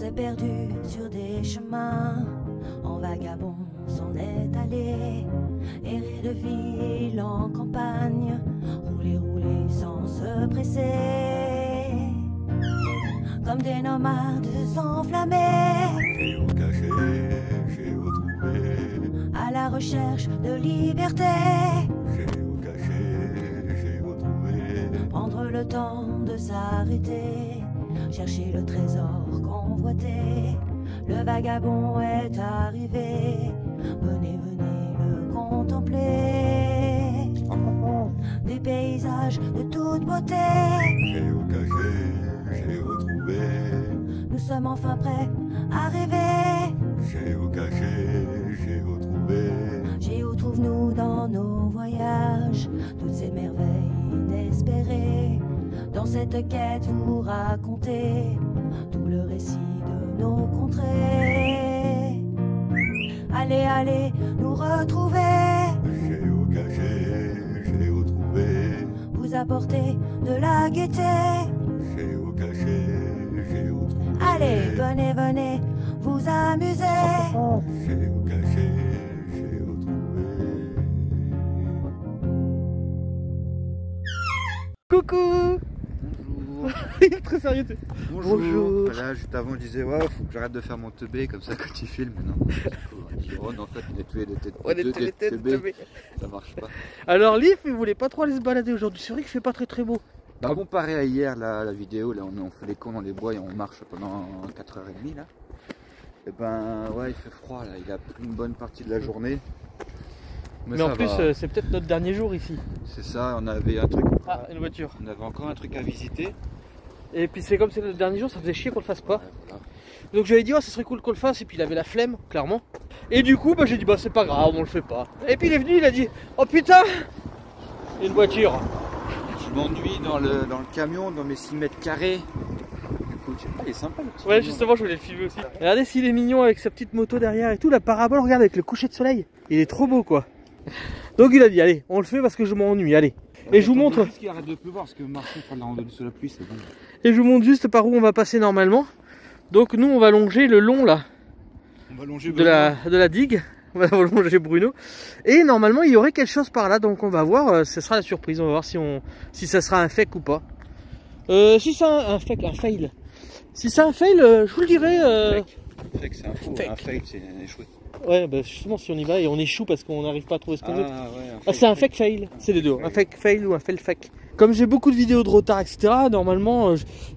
s'est perdu sur des chemins, en vagabond s'en est allé, errer de ville en campagne, rouler, rouler sans se presser, comme des nomades enflammés, Géocaché, géotrouvé, à la recherche de liberté. géocaché, géotrouvé, Prendre le temps de s'arrêter, chercher le trésor convoité. Le vagabond est arrivé, venez, venez le contempler. Des paysages de toute beauté, géocaché, géotrouvé, nous sommes enfin prêts à rêver. géocaché, géotrouvé, Géo trouve-nous dans nos voyages, toutes ces merveilles inespérées. Dans cette quête vous racontez tout le récit de nos contrées. Allez, allez, nous retrouver, géocaché, géotrouvé, vous apporter de la gaieté. géocaché, géotrouvé, Allez, venez, venez, vous amuser. géocaché, géotrouvé. Coucou. Bonjour. Il est très sérieux. Bonjour. Bonjour. Voilà, juste avant, je disais, ouais, faut que j'arrête de faire mon teubé comme ça quand tu filmes. Mais non, on dit, oh, non, en fait, on est tous les têtes. On est tous les têtes teubés. Ça marche pas. Alors Leaf, il voulait pas trop aller se balader aujourd'hui. C'est vrai qu'il fait pas très beau. Bah, comparé à hier, la vidéo, là, on fait les cons dans les bois et on marche pendant 4h30 là. Et ben, ouais, il fait froid là. Il a pris une bonne partie de la journée. Mais ça en plus, va. c'est peut-être notre dernier jour ici. C'est ça, on avait un truc. Ah, une voiture. On avait encore un truc à visiter. Et puis c'est comme c'est notre dernier jour, ça faisait chier qu'on le fasse pas. Ouais, voilà. Donc j'avais dit, oh, ça serait cool qu'on le fasse. Et puis il avait la flemme, clairement. Et du coup, bah, j'ai dit, bah c'est pas grave, on le fait pas. Et puis il est venu, il a dit, oh putain, une voiture. Je m'ennuie dans le camion, dans mes 6 mètres carrés. Du coup, il est sympa le petit Ouais, camion. justement, je voulais le filmer aussi. Regardez s'il est mignon avec sa petite moto derrière et tout. La parabole, regarde avec le coucher de soleil. Il est trop beau, quoi. Donc il a dit, allez, on le fait parce que je m'ennuie, allez. Et je vous montre. Juste qu'il arrête de pleuvoir parce que marcher, faire de la randonnée sous la pluie, c'est bon. Et je vous montre juste par où on va passer normalement. Donc nous, on va longer le long là On va longer de la digue. On va longer Bruno. Et normalement, il y aurait quelque chose par là. Donc on va voir. Ce sera la surprise. On va voir si ça sera un fake ou pas. Si c'est un fake, un fail. Si c'est un fail, je vous le dirai. Fake, c'est un faux. Fake. Un fake, c'est un échoué. Ouais, bah justement, si on y va et on échoue parce qu'on n'arrive pas à trouver ce qu'on veut. Ah ouais, Ah, c'est un fake fail, c'est les deux, un fake fail ou un fail fake. Comme j'ai beaucoup de vidéos de retard, etc., normalement,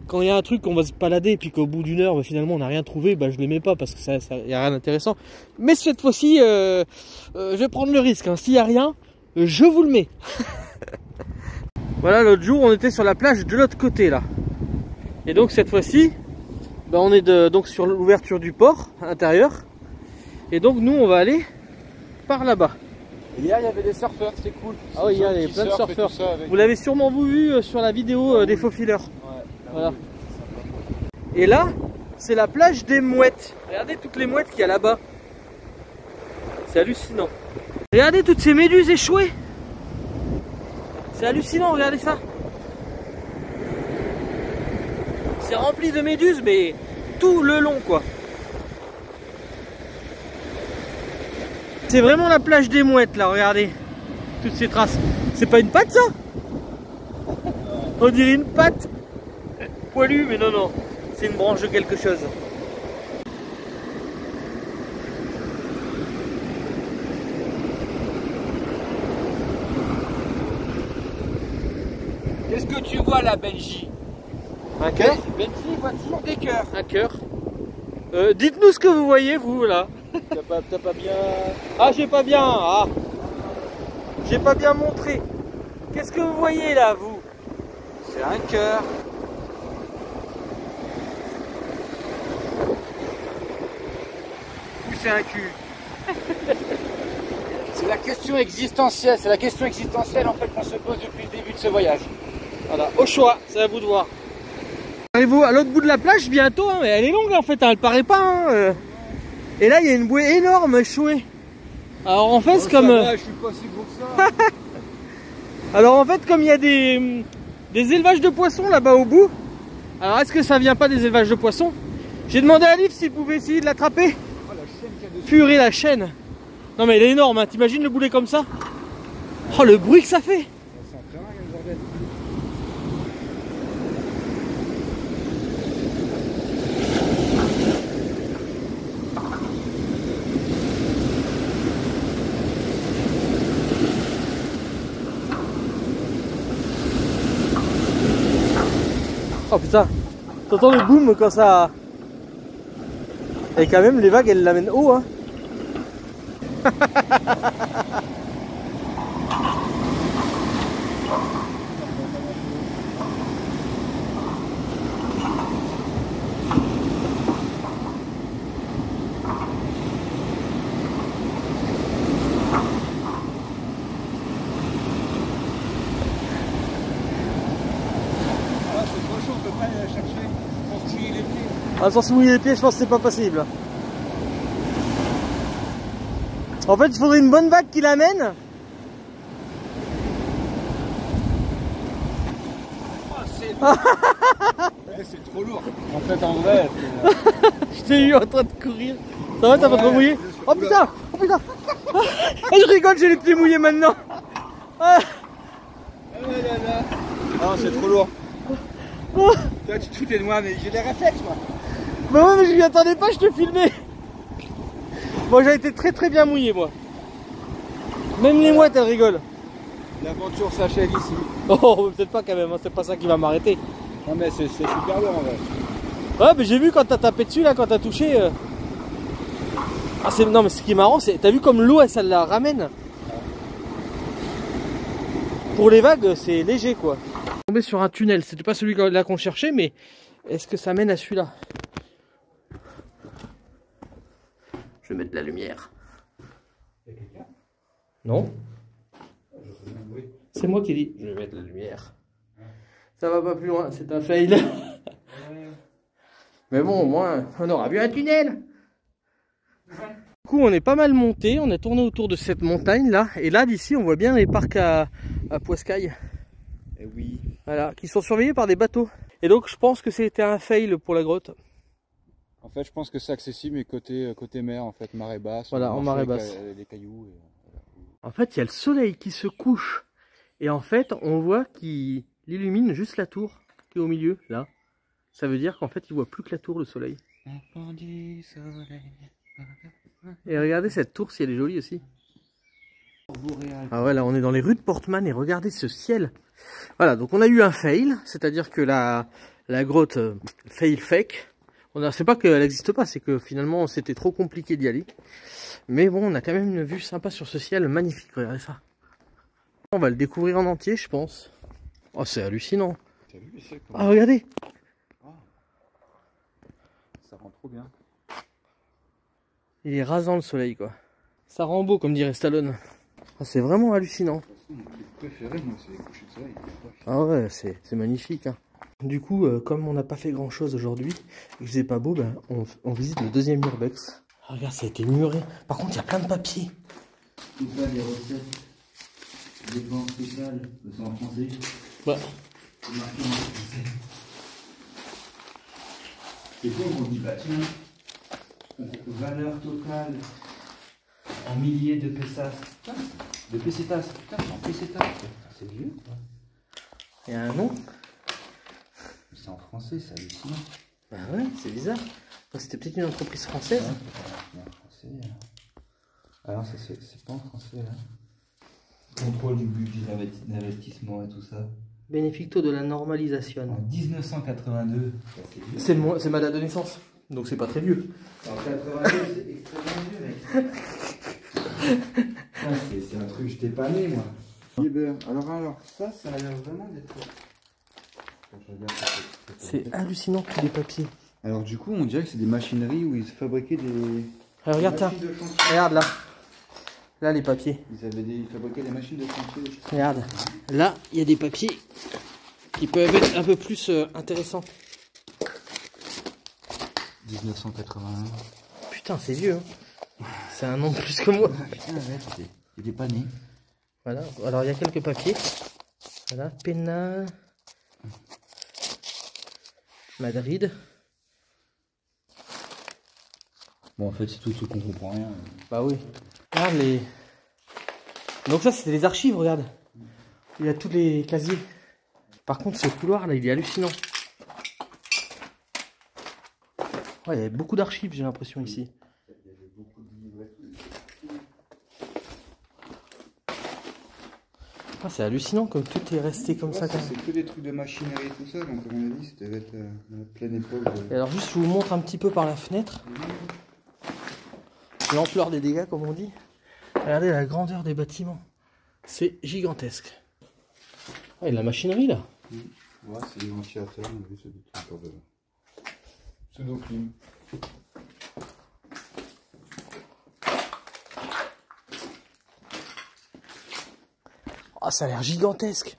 quand il y a un truc, on va se balader et puis qu'au bout d'une heure, bah, finalement, on n'a rien trouvé, bah, je les mets pas parce que ça y a rien d'intéressant. Mais cette fois-ci, je vais prendre le risque. Hein. S'il n'y a rien, je vous le mets. Voilà, l'autre jour, on était sur la plage de l'autre côté, là. Et donc, cette fois-ci, bah, on est donc sur l'ouverture du port intérieur. Et donc, nous, on va aller par là-bas. Hier, il y avait des surfeurs, c'était cool. Ah oui, il y a plein de surfeurs. Vous l'avez sûrement vu sur la vidéo des faux fileurs. Ouais, Voilà. Et là, c'est la plage des mouettes. Regardez toutes les mouettes qu'il y a là-bas. C'est hallucinant. Regardez toutes ces méduses échouées. C'est hallucinant, regardez ça. C'est rempli de méduses, mais tout le long, quoi. C'est vraiment la plage des mouettes, là, regardez. Toutes ces traces. C'est pas une patte, ça? On dirait une patte poilue, mais non, non. C'est une branche de quelque chose. Qu'est-ce que tu vois là, Benji? Un cœur? Benji voit toujours des cœurs. Un cœur. Dites-nous ce que vous voyez, vous, là. T'as pas bien... Ah, j'ai pas bien... Ah. J'ai pas bien montré. Qu'est-ce que vous voyez, là, vous? C'est un cœur. Ou c'est un cul? C'est la question existentielle. C'est la question existentielle en fait qu'on se pose depuis le début de ce voyage. Voilà, au choix, c'est à vous de voir. Arrivez-vous à l'autre bout de la plage bientôt, hein, mais elle est longue en fait, hein, elle paraît pas. Hein, Et là, il y a une bouée énorme échouée. Alors en fait, comme... je suis pas si beau que ça. Alors en fait, comme il y a des élevages de poissons là-bas au bout. Alors est-ce que ça vient pas des élevages de poissons? J'ai demandé à Liv s'il pouvait essayer de l'attraper. Oh, la chaîne qu'il y a dessus. Purée la chaîne. Non mais elle est énorme, hein. T'imagines le boulet comme ça? Oh le bruit que ça fait. C'est un terrain, le bordel. Oh putain, t'entends le boom quand ça... Et quand même les vagues elles l'amènent haut hein. Ah, sans se mouiller les pieds, je pense que c'est pas possible. En fait, il faudrait une bonne vague qui l'amène. C'est trop lourd. En fait, en vrai, Je t'ai eu en train de courir. Ça va, t'as pas trop mouillé? Oh putain! Oh putain! Ah, je rigole, j'ai les pieds mouillés maintenant. Ah. non, c'est trop lourd. Oh. Toi, tu te foutais de moi, mais j'ai des réflexes, moi. Bah ouais, mais je m'y attendais pas, je te filmais. Bon, j'ai été très bien mouillé, moi. Même les mouettes, elles rigolent. L'aventure s'achève ici. Oh, peut-être pas quand même, hein. C'est pas ça qui va m'arrêter. Non, mais c'est super lourd, en vrai. Ouais, mais j'ai vu quand t'as tapé dessus, là, quand t'as touché. Ah, non, mais ce qui est marrant, c'est. T'as vu comme l'eau, ça la ramène. Pour les vagues, c'est léger, quoi. Tombé sur un tunnel, c'était pas celui-là qu'on cherchait, mais est-ce que ça mène à celui-là? Je vais mettre de la lumière. Non? C'est moi qui dis. Je vais mettre de la lumière. Ça va pas plus loin, c'est un fail. Mais bon, au moins, on aura vu un tunnel. Du coup, on est pas mal monté, on a tourné autour de cette montagne là, et là d'ici, on voit bien les parcs à Poiscaille. Et oui. Voilà, qui sont surveillés par des bateaux. Et donc, je pense que c'était un fail pour la grotte. En fait, je pense que c'est accessible, mais côté mer, en fait, marée basse. Voilà, en marée basse. Les cailloux. Et, voilà. En fait, il y a le soleil qui se couche. Et en fait, on voit qu'il illumine juste la tour qui est au milieu, là. Ça veut dire qu'en fait, il voit plus que la tour, le soleil. Et regardez cette tour, si elle est jolie aussi. Ah ouais, là, on est dans les rues de Portman et regardez ce ciel. Voilà, donc on a eu un fail, c'est-à-dire que la grotte fail fake. C'est pas qu'elle n'existe pas, c'est que finalement, c'était trop compliqué d'y aller. Mais bon, on a quand même une vue sympa sur ce ciel magnifique, regardez ça. On va le découvrir en entier, je pense. Oh, c'est hallucinant. Ah, regardez. Ça rend trop bien. Il est rasant le soleil, quoi. Ça rend beau, comme dirait Stallone. Ah, c'est vraiment hallucinant. Mon truc préféré, moi, c'est les couchers de soleil. Ah ouais, c'est magnifique. Hein. Du coup, comme on n'a pas fait grand chose aujourd'hui, et que c'est pas beau, ben, on visite le deuxième urbex. Ah, regarde, ça a été muré. Par contre, il y a plein de papiers. Tout ça, les recettes, dépenses spéciales, c'est en français. Ouais. C'est marqué en français. C'est quoi qu'on dit? Bah tiens, valeur totale en milliers de pesetas. De pesetas. Putain, c'est en pesetas. C'est vieux, quoi. Il y a un nom. C'est en français, c'est hallucinant. Bah ouais, c'est bizarre. C'était peut-être une entreprise française. Ouais, en français. Alors, ça, c'est pas en français, là. Contrôle du budget d'investissement et tout ça. Bénéficto de la normalisation. En 1982. C'est ma date de naissance, donc c'est pas très vieux. En 82, c'est extrêmement vieux, mec. C'est un truc, j'étais pas né, moi. Alors, ça a l'air vraiment d'être... C'est hallucinant tous les papiers. Alors, du coup, on dirait que c'est des machineries où ils fabriquaient des... Ah, regarde ça. machines de chantier. Regarde là. Là, les papiers. Ils fabriquaient des machines de chantier. Regarde. Là, il y a des papiers qui peuvent être un peu plus intéressants. 1981. Putain, c'est vieux. Hein. C'est un an de plus que moi. Putain, ouais, j'étais pas né. Voilà. Alors, il y a quelques papiers. Voilà. Pena. Madrid. Bon, en fait, c'est tout ce qu'on comprend rien. Bah oui. Regarde les... Donc ça, c'était les archives, regarde. Il y a tous les casiers. Par contre, ce couloir, là, il est hallucinant. Ouais, il y a beaucoup d'archives, j'ai l'impression, ici. Ah, c'est hallucinant comme tout est resté comme ça. C'est que des trucs de machinerie et tout ça, donc à mon avis, c'était être la pleine époque. Et alors, juste, je vous montre un petit peu par la fenêtre. L'ampleur des dégâts, comme on dit. Regardez la grandeur des bâtiments. C'est gigantesque. Ah, il y a de la machinerie là. Ouais, c'est des ventilateurs, on a vu, c'est des trucs de pseudo-clim. Ah, ça a l'air gigantesque.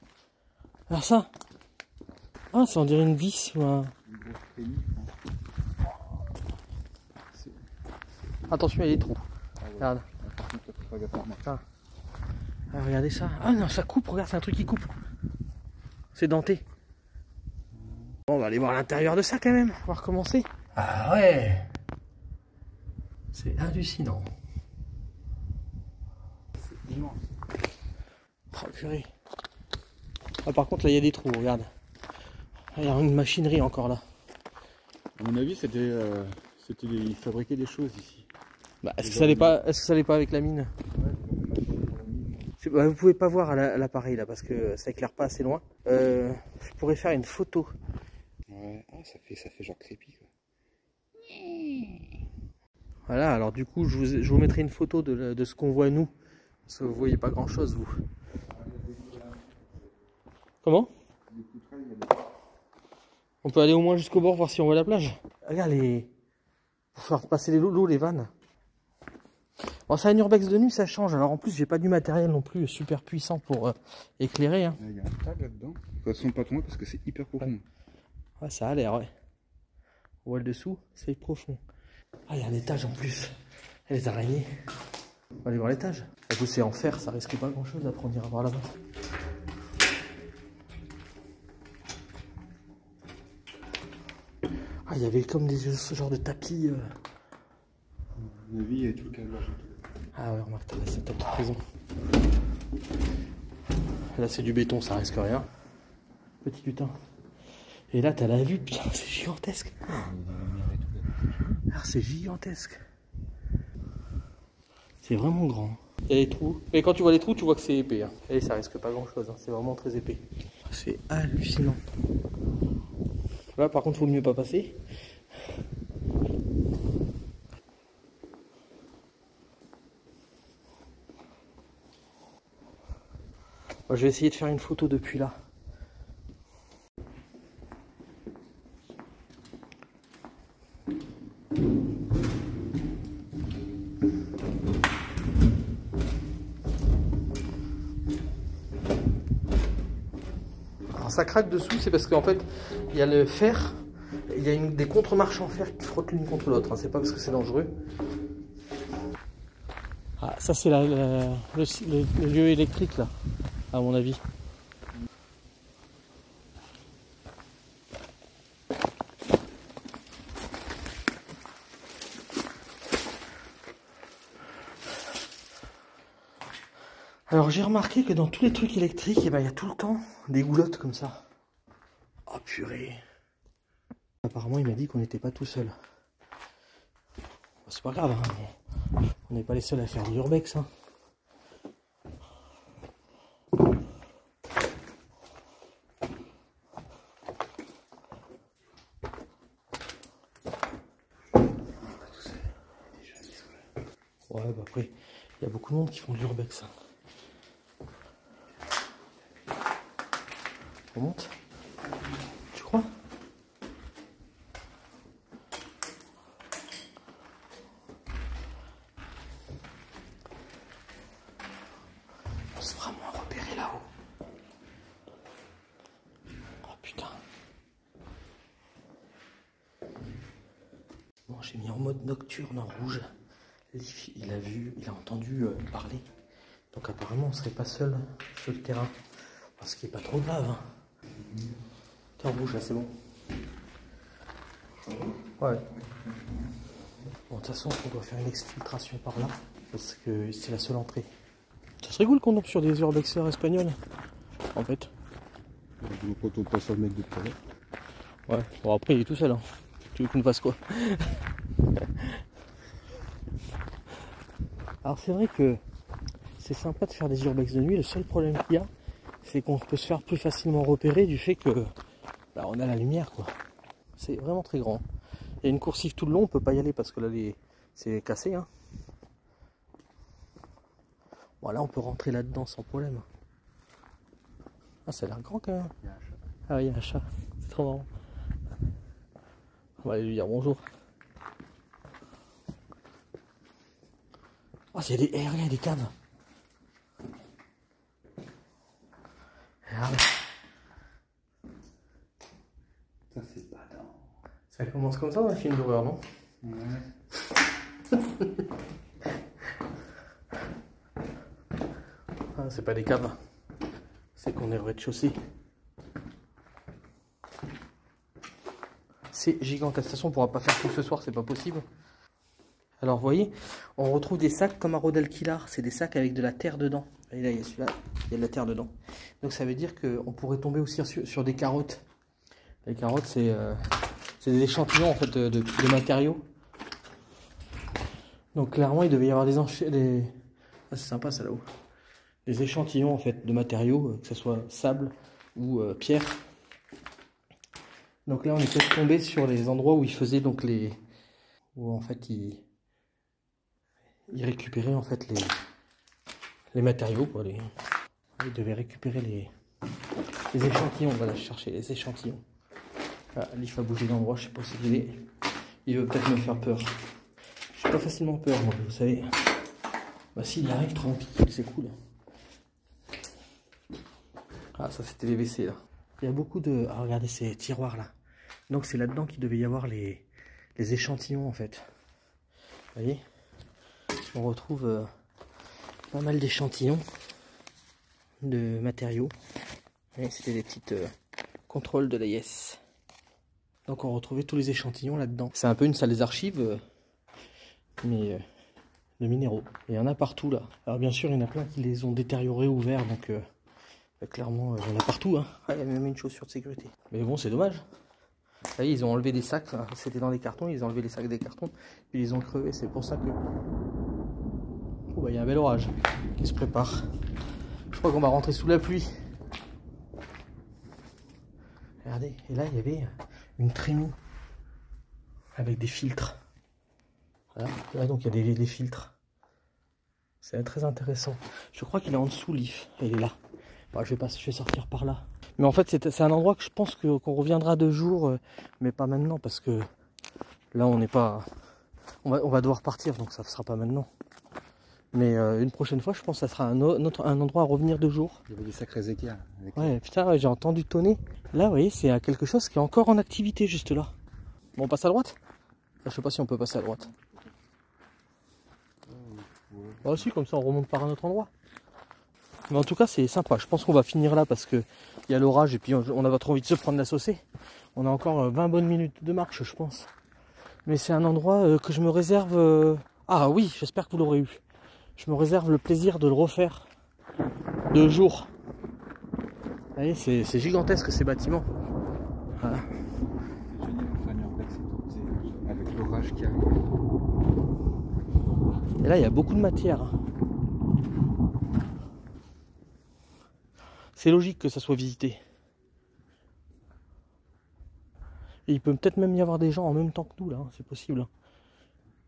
Alors ça. Ah, ça on dirait une vis ou un... Attention, il y a des trous. Regarde. Ah. Ah, regardez ça. Ah non, ça coupe, regarde, c'est un truc qui coupe. C'est denté. Bon, on va aller voir l'intérieur de ça quand même. On va recommencer. Ah ouais. C'est hallucinant. C'est immense. Oh purée. Ah, par contre là il y a des trous, regarde. Il y a une machinerie encore là. À mon avis, ils fabriquaient des choses ici. Bah, est-ce que ça allait pas avec la mine? Bah, vous pouvez pas voir à l'appareil là parce que ça éclaire pas assez loin. Je pourrais faire une photo. Ouais, ah, ça fait genre crépi quoi. Voilà, alors du coup je vous mettrai une photo de ce qu'on voit nous. Parce que vous voyez pas grand chose vous. Comment? On peut aller au moins jusqu'au bord voir si on voit la plage. Regarde pour faire passer l'eau, les vannes. Bon, c'est un urbex de nuit, ça change. Alors en plus, j'ai pas du matériel non plus super puissant pour éclairer. Hein. Il y a un tas là-dedans. De toute façon, pas trop loin parce que c'est hyper profond. Ouais, ça a l'air, ouais. On voit le dessous, c'est profond. Ah, il y a un étage en plus. Et les araignées. On va aller voir l'étage. En plus, c'est en fer, ça risque pas grand chose. Après, on ira voir là-bas. Ah, il y avait comme ce genre de tapis. À mon avis, il y a tout le câblage. Ah ouais, remarque, t'as toute raison. Là, c'est du béton, ça risque rien. Petit lutin. Et là, t'as la vue, putain, c'est gigantesque. Ah, c'est gigantesque. C'est vraiment grand. Il y a des trous. Et quand tu vois les trous, tu vois que c'est épais. Hein. Et ça risque pas grand chose, hein. C'est vraiment très épais. C'est hallucinant. Là, par contre, il vaut mieux pas passer. Moi, je vais essayer de faire une photo depuis là. Alors ça craque dessous, c'est parce qu'en fait, il y a le fer, il y a des contre-marches en fer qui frottent l'une contre l'autre. Hein. C'est pas parce que c'est dangereux. Ah, ça c'est le lieu électrique là, à mon avis. Alors j'ai remarqué que dans tous les trucs électriques, eh ben, y a tout le temps des goulottes comme ça. Oh purée. Apparemment il m'a dit qu'on n'était pas tout seul. C'est pas grave, hein. On n'est pas les seuls à faire du urbex. Hein. Ouais, bah après, il y a beaucoup de monde qui font de l'urbex. Hein. On monte? Tu crois? On se fera moins repérer là-haut. Oh putain. Bon, j'ai mis en mode nocturne en rouge. Il a vu, il a entendu parler. Donc apparemment on serait pas seul sur le terrain. Ce qui est pas trop grave. Hein. T'es en rouge là, c'est bon. Ouais. Bon, de toute façon, on doit faire une exfiltration par là, parce que c'est la seule entrée. Ça serait cool qu'on tombe sur des urbexeurs espagnols, en fait. Quand on passe à le mec de tout à l'heure. Ouais, bon après il est tout seul, hein. Tu veux qu'on fasse quoi? Alors c'est vrai que c'est sympa de faire des urbex de nuit, le seul problème qu'il y a, c'est qu'on peut se faire plus facilement repérer du fait que bah, on a la lumière quoi. C'est vraiment très grand. Il y a une coursive tout le long, on peut pas y aller parce que là c'est cassé. Hein. Bon là on peut rentrer là-dedans sans problème. Ah ça a l'air grand quand même. Ah oui, il y a un chat, c'est trop marrant. On va aller lui dire bonjour. Ah, il y a des airs, il y a des caves. Regarde. Ça, c'est pas dans. Ça commence comme ça dans un film d'horreur, non? Ouais. Ah, c'est pas des caves. C'est qu'on est au rez-de-chaussée. C'est gigantesque. De toute façon, on pourra pas faire tout ce soir, c'est pas possible. Alors, vous voyez, on retrouve des sacs comme à Rodalquilar. C'est des sacs avec de la terre dedans. Et là, il y a celui-là, il y a de la terre dedans. Donc, ça veut dire qu'on pourrait tomber aussi sur des carottes. Les carottes, c'est des échantillons en fait de matériaux. Donc, clairement, il devait y avoir Ah, c'est sympa ça là-haut. Des échantillons en fait de matériaux, que ce soit sable ou pierre. Donc là, on est peut-être tombé sur les endroits où ils faisaient donc où en fait ils récupéraient en fait les matériaux quoi. Ils devaient récupérer les échantillons. Voilà, je cherchais les échantillons. Ah, Lif a bougé d'endroit, je sais pas si il veut peut-être me faire peur. Je suis pas facilement peur moi, vous savez. Bah s'il arrive tranquille, c'est cool. Ah ça c'était les WC là. Il y a beaucoup de... Ah regardez ces tiroirs là. Donc c'est là-dedans qu'il devait y avoir les échantillons en fait. Vous voyez, on retrouve pas mal d'échantillons de matériaux. C'était des petites contrôles de l'AIS. Donc on retrouvait tous les échantillons là-dedans. C'est un peu une salle des archives, mais de minéraux. Et il y en a partout là. Alors bien sûr il y en a plein qui les ont détériorés, ouverts, donc clairement il y en a partout. Hein. Ah, il y a même une chaussure de sécurité. Mais bon c'est dommage. Vous voyez, ils ont enlevé des sacs, c'était dans des cartons, ils ont enlevé les sacs des cartons, puis ils ont crevé, c'est pour ça que... Oh bah il y a un bel orage qui se prépare. Je crois qu'on va rentrer sous la pluie. Regardez, et là il y avait une trémie avec des filtres. Voilà, là donc il y a des filtres. C'est très intéressant. Je crois qu'il est en dessous, Lif, il est là. Bon, je vais sortir par là. Mais en fait, c'est un endroit que je pense qu'on reviendra de jour, mais pas maintenant, parce que là, on n'est pas... On va devoir partir, donc ça ne sera pas maintenant. Mais une prochaine fois, je pense que ça sera un endroit à revenir de jour. Il y avait des sacrés éclairs. Ouais, putain, ouais, j'ai entendu tonner. Là, vous voyez, c'est quelque chose qui est encore en activité, juste là. Bon, on passe à droite? Je sais pas si on peut passer à droite. Ah si, comme ça, on remonte par un autre endroit. Mais en tout cas c'est sympa, je pense qu'on va finir là parce que il y a l'orage et puis on n'a pas trop envie de se prendre la saucée. On a encore 20 bonnes minutes de marche je pense. Mais c'est un endroit que je me réserve... Ah oui, j'espère que vous l'aurez eu. Je me réserve le plaisir de le refaire de jour. Vous voyez, c'est gigantesque ces bâtiments. Voilà. Avec l'orage qui arrive. Et là il y a beaucoup de matière. C'est logique que ça soit visité. Et il peut peut-être même y avoir des gens en même temps que nous là, hein, c'est possible.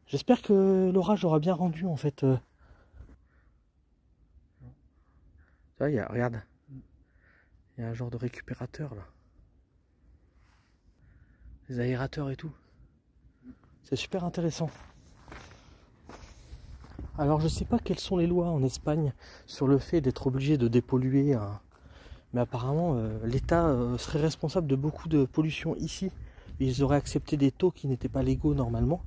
J'espère que l'orage aura bien rendu en fait. Ça, regarde, il y a un genre de récupérateur là. Les aérateurs et tout. C'est super intéressant. Alors je sais pas quelles sont les lois en Espagne sur le fait d'être obligé de dépolluer un... Mais apparemment, l'État serait responsable de beaucoup de pollution ici. Ils auraient accepté des taux qui n'étaient pas légaux normalement.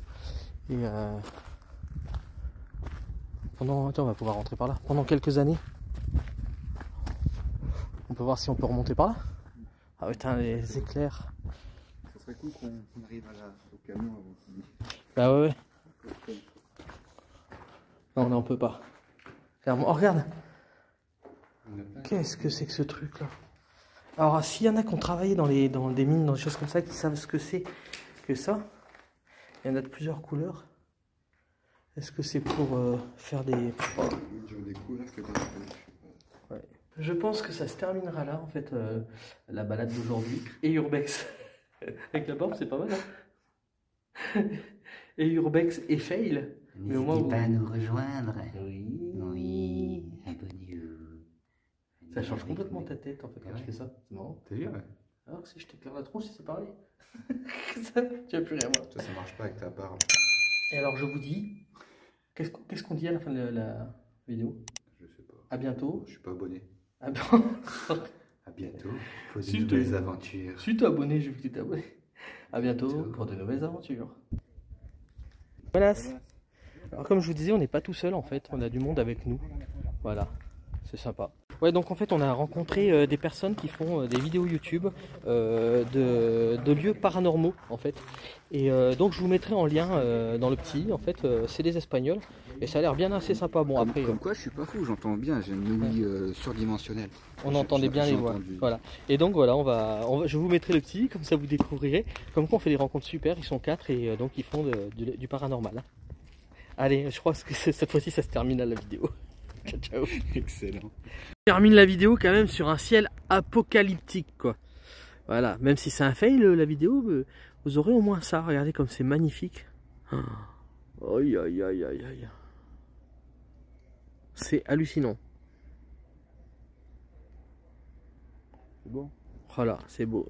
Et attends, on va pouvoir rentrer par là. Pendant quelques années. On peut voir si on peut remonter par là. Ah putain, les éclairs. Ça serait cool qu'on arrive au camion avant. Bah ouais. Non, on peut pas. Clairement. Oh, regarde. Qu'est-ce que c'est que ce truc là? Alors, s'il y en a qui ont travaillé dans des mines, dans des choses comme ça, qui savent ce que c'est que ça, il y en a de plusieurs couleurs. Est-ce que c'est pour faire des... Oh. Ouais. Je pense que ça se terminera là, en fait, la balade d'aujourd'hui. Et Urbex. Avec la barbe, c'est pas mal, hein. Et Urbex et Fail. Mais au moins, N'hésitez pas à nous rejoindre. Oui. Oui, abonnez-vous. Ça change complètement ta tête, en fait, quand Ouais. tu fais ça. C'est marrant. T'as vu, ouais. Alors, si je t'éclaire la tronche, c'est pareil. Ça, tu vas plus rien voir. Ça marche pas avec ta barbe. Et alors, je vous dis, qu'est-ce qu'on dit à la fin de la vidéo? Je sais pas. À bientôt. Je suis pas abonné. À À bientôt pour de Si, nouvelles aventures. Si t'es abonné, j'ai vu que tu t'es abonné. À bientôt pour de nouvelles aventures. Voilà. Alors comme je vous disais, on n'est pas tout seul en fait, on a du monde avec nous. Voilà, sympa. Ouais, donc en fait on a rencontré des personnes qui font des vidéos YouTube de lieux paranormaux en fait. Et donc je vous mettrai en lien dans le petit, en fait c'est des Espagnols et ça a l'air bien assez sympa. Bon après... Comme quoi je suis pas fou, j'entends bien, j'ai une ouïe surdimensionnelle. On entendait bien les voix. Voilà. Et donc voilà, je vous mettrai le petit, comme ça vous découvrirez. Comme quoi on fait des rencontres super, ils sont 4 et donc ils font du paranormal. Allez, je crois que cette fois-ci ça se termine à la vidéo. Ciao ciao. Excellent. Je termine la vidéo quand même sur un ciel apocalyptique quoi. Voilà, même si c'est un fail la vidéo, vous aurez au moins ça. Regardez comme c'est magnifique. Aïe aïe aïe aïe aïe. C'est hallucinant. C'est bon. Voilà, c'est beau.